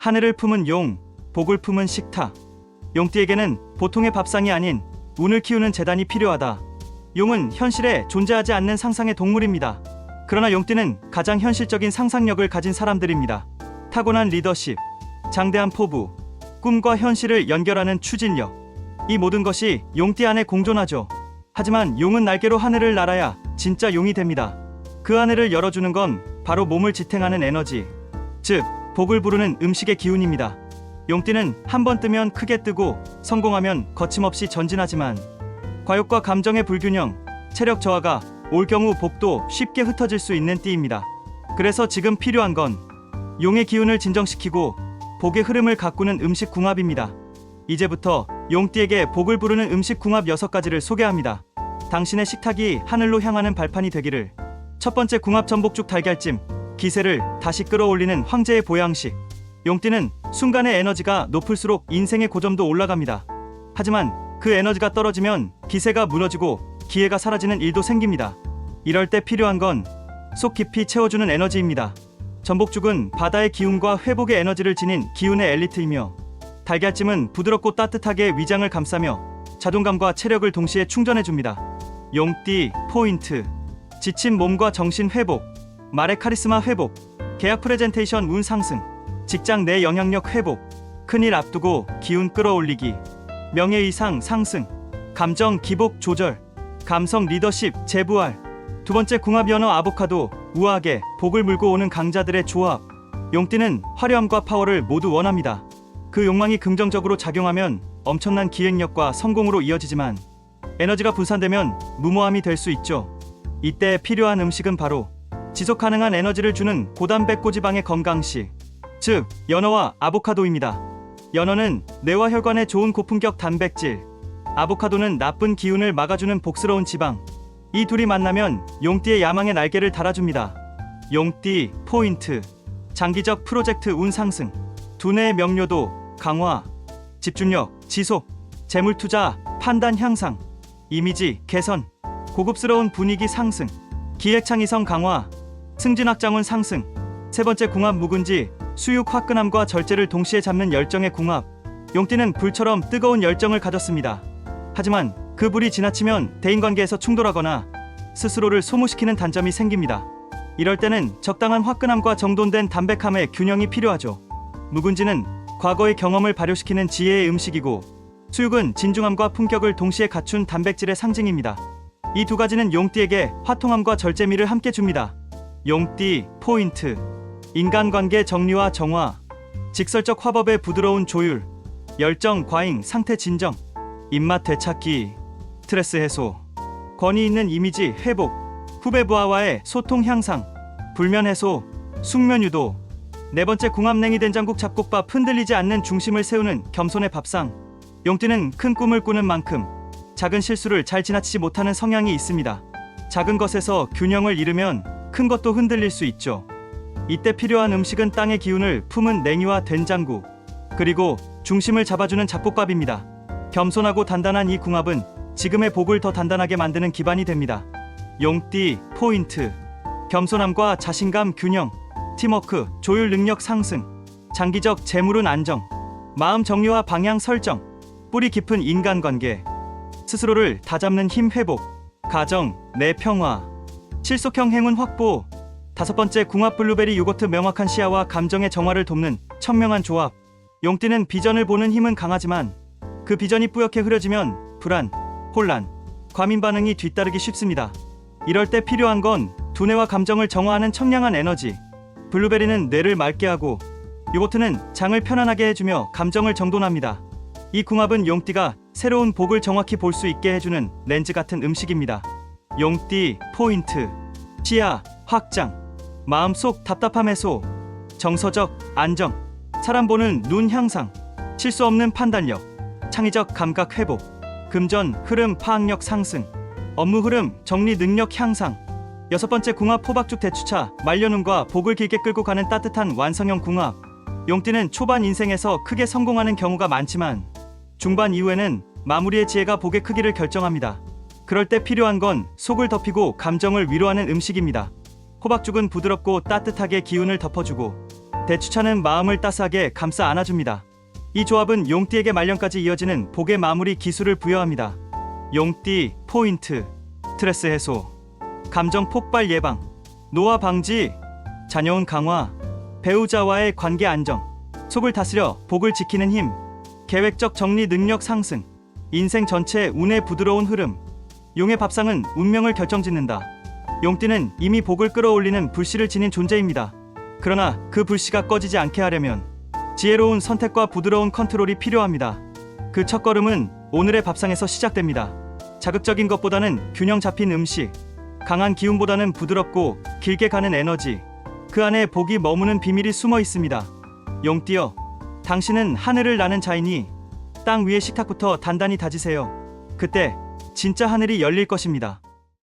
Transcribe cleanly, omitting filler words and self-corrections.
하늘을 품은 용, 복을 품은 식탁. 용띠에게는 보통의 밥상이 아닌 운을 키우는 재단이 필요하다. 용은 현실에 존재하지 않는 상상의 동물입니다. 그러나 용띠는 가장 현실적인 상상력을 가진 사람들입니다. 타고난 리더십, 장대한 포부, 꿈과 현실을 연결하는 추진력. 이 모든 것이 용띠 안에 공존하죠. 하지만 용은 날개로 하늘을 날아야 진짜 용이 됩니다. 그 하늘을 열어주는 건 바로 몸을 지탱하는 에너지, 즉 복을 부르는 음식의 기운입니다. 용띠는 한 번 뜨면 크게 뜨고 성공하면 거침없이 전진하지만 과욕과 감정의 불균형, 체력 저하가 올 경우 복도 쉽게 흩어질 수 있는 띠입니다. 그래서 지금 필요한 건 용의 기운을 진정시키고 복의 흐름을 가꾸는 음식 궁합입니다. 이제부터 용띠에게 복을 부르는 음식 궁합 6가지를 소개합니다. 당신의 식탁이 하늘로 향하는 발판이 되기를. 첫 번째 궁합, 전복죽 달걀찜. 기세를 다시 끌어올리는 황제의 보양식. 용띠는 순간의 에너지가 높을수록 인생의 고점도 올라갑니다. 하지만 그 에너지가 떨어지면 기세가 무너지고 기회가 사라지는 일도 생깁니다. 이럴 때 필요한 건 속 깊이 채워주는 에너지입니다. 전복죽은 바다의 기운과 회복의 에너지를 지닌 기운의 엘리트이며, 달걀찜은 부드럽고 따뜻하게 위장을 감싸며 자존감과 체력을 동시에 충전해줍니다. 용띠 포인트: 지친 몸과 정신 회복, 말의 카리스마 회복, 계약 프레젠테이션 운 상승, 직장 내 영향력 회복, 큰일 앞두고 기운 끌어올리기, 명예의상 상승, 감정 기복 조절, 감성 리더십 재부활. 두 번째 궁합, 연어 아보카도. 우아하게 복을 물고 오는 강자들의 조합. 용띠는 화려함과 파워를 모두 원합니다. 그 욕망이 긍정적으로 작용하면 엄청난 기획력과 성공으로 이어지지만 에너지가 분산되면 무모함이 될 수 있죠. 이때 필요한 음식은 바로 지속 가능한 에너지를 주는 고단백 고지방의 건강식, 즉 연어와 아보카도입니다. 연어는 뇌와 혈관에 좋은 고품격 단백질, 아보카도는 나쁜 기운을 막아주는 복스러운 지방. 이 둘이 만나면 용띠의 야망의 날개를 달아줍니다. 용띠 포인트: 장기적 프로젝트 운 상승, 두뇌의 명료도 강화, 집중력 지속, 재물 투자 판단 향상, 이미지 개선, 고급스러운 분위기 상승, 기획 창의성 강화, 승진 확장운 상승. 세 번째 궁합, 묵은지. 수육 화끈함과 절제를 동시에 잡는 열정의 궁합. 용띠는 불처럼 뜨거운 열정을 가졌습니다. 하지만 그 불이 지나치면 대인관계에서 충돌하거나 스스로를 소모시키는 단점이 생깁니다. 이럴 때는 적당한 화끈함과 정돈된 담백함의 균형이 필요하죠. 묵은지는 과거의 경험을 발효시키는 지혜의 음식이고, 수육은 진중함과 품격을 동시에 갖춘 단백질의 상징입니다. 이 두 가지는 용띠에게 화통함과 절제미를 함께 줍니다. 용띠 포인트: 인간관계 정리와 정화, 직설적 화법의 부드러운 조율, 열정 과잉 상태 진정, 입맛 되찾기, 스트레스 해소, 권위 있는 이미지 회복, 후배 부하와의 소통 향상, 불면 해소, 숙면 유도. 네 번째 궁합, 냉이 된장국 잡곡밥. 흔들리지 않는 중심을 세우는 겸손의 밥상. 용띠는 큰 꿈을 꾸는 만큼 작은 실수를 잘 지나치지 못하는 성향이 있습니다. 작은 것에서 균형을 잃으면 큰 것도 흔들릴 수 있죠. 이때 필요한 음식은 땅의 기운을 품은 냉이와 된장국, 그리고 중심을 잡아주는 잡곡밥입니다. 겸손하고 단단한 이 궁합은 지금의 복을 더 단단하게 만드는 기반이 됩니다. 용띠 포인트: 겸손함과 자신감 균형, 팀워크 조율 능력 상승, 장기적 재물운 안정, 마음 정리와 방향 설정, 뿌리 깊은 인간관계, 스스로를 다잡는 힘 회복, 가정 내 평화, 실속형 행운 확보. 다섯 번째 궁합, 블루베리 요거트. 명확한 시야와 감정의 정화를 돕는 청명한 조합. 용띠는 비전을 보는 힘은 강하지만 그 비전이 뿌옇게 흐려지면 불안, 혼란, 과민 반응이 뒤따르기 쉽습니다. 이럴 때 필요한 건 두뇌와 감정을 정화하는 청량한 에너지. 블루베리는 뇌를 맑게 하고, 요거트는 장을 편안하게 해주며 감정을 정돈합니다. 이 궁합은 용띠가 새로운 복을 정확히 볼 수 있게 해주는 렌즈 같은 음식입니다. 용띠 포인트: 시야 확장, 마음속 답답함 해소, 정서적 안정, 사람 보는 눈 향상, 실수 없는 판단력, 창의적 감각 회복, 금전 흐름 파악력 상승, 업무 흐름 정리 능력 향상. 여섯 번째 궁합, 호박죽 대추차. 말려놓음과 복을 길게 끌고 가는 따뜻한 완성형 궁합. 용띠는 초반 인생에서 크게 성공하는 경우가 많지만 중반 이후에는 마무리의 지혜가 복의 크기를 결정합니다. 그럴 때 필요한 건 속을 덮이고 감정을 위로하는 음식입니다. 호박죽은 부드럽고 따뜻하게 기운을 덮어주고, 대추차는 마음을 따스하게 감싸 안아줍니다. 이 조합은 용띠에게 말년까지 이어지는 복의 마무리 기술을 부여합니다. 용띠 포인트: 스트레스 해소, 감정 폭발 예방, 노화 방지, 자녀운 강화, 배우자와의 관계 안정, 속을 다스려 복을 지키는 힘, 계획적 정리 능력 상승, 인생 전체 운의 부드러운 흐름. 용의 밥상은 운명을 결정짓는다. 용띠는 이미 복을 끌어올리는 불씨를 지닌 존재입니다. 그러나 그 불씨가 꺼지지 않게 하려면 지혜로운 선택과 부드러운 컨트롤이 필요합니다. 그 첫걸음은 오늘의 밥상에서 시작됩니다. 자극적인 것보다는 균형 잡힌 음식, 강한 기운보다는 부드럽고 길게 가는 에너지, 그 안에 복이 머무는 비밀이 숨어 있습니다. 용띠여, 당신은 하늘을 나는 자이니 땅 위의 식탁부터 단단히 다지세요. 그때 진짜 하늘이 열릴 것입니다.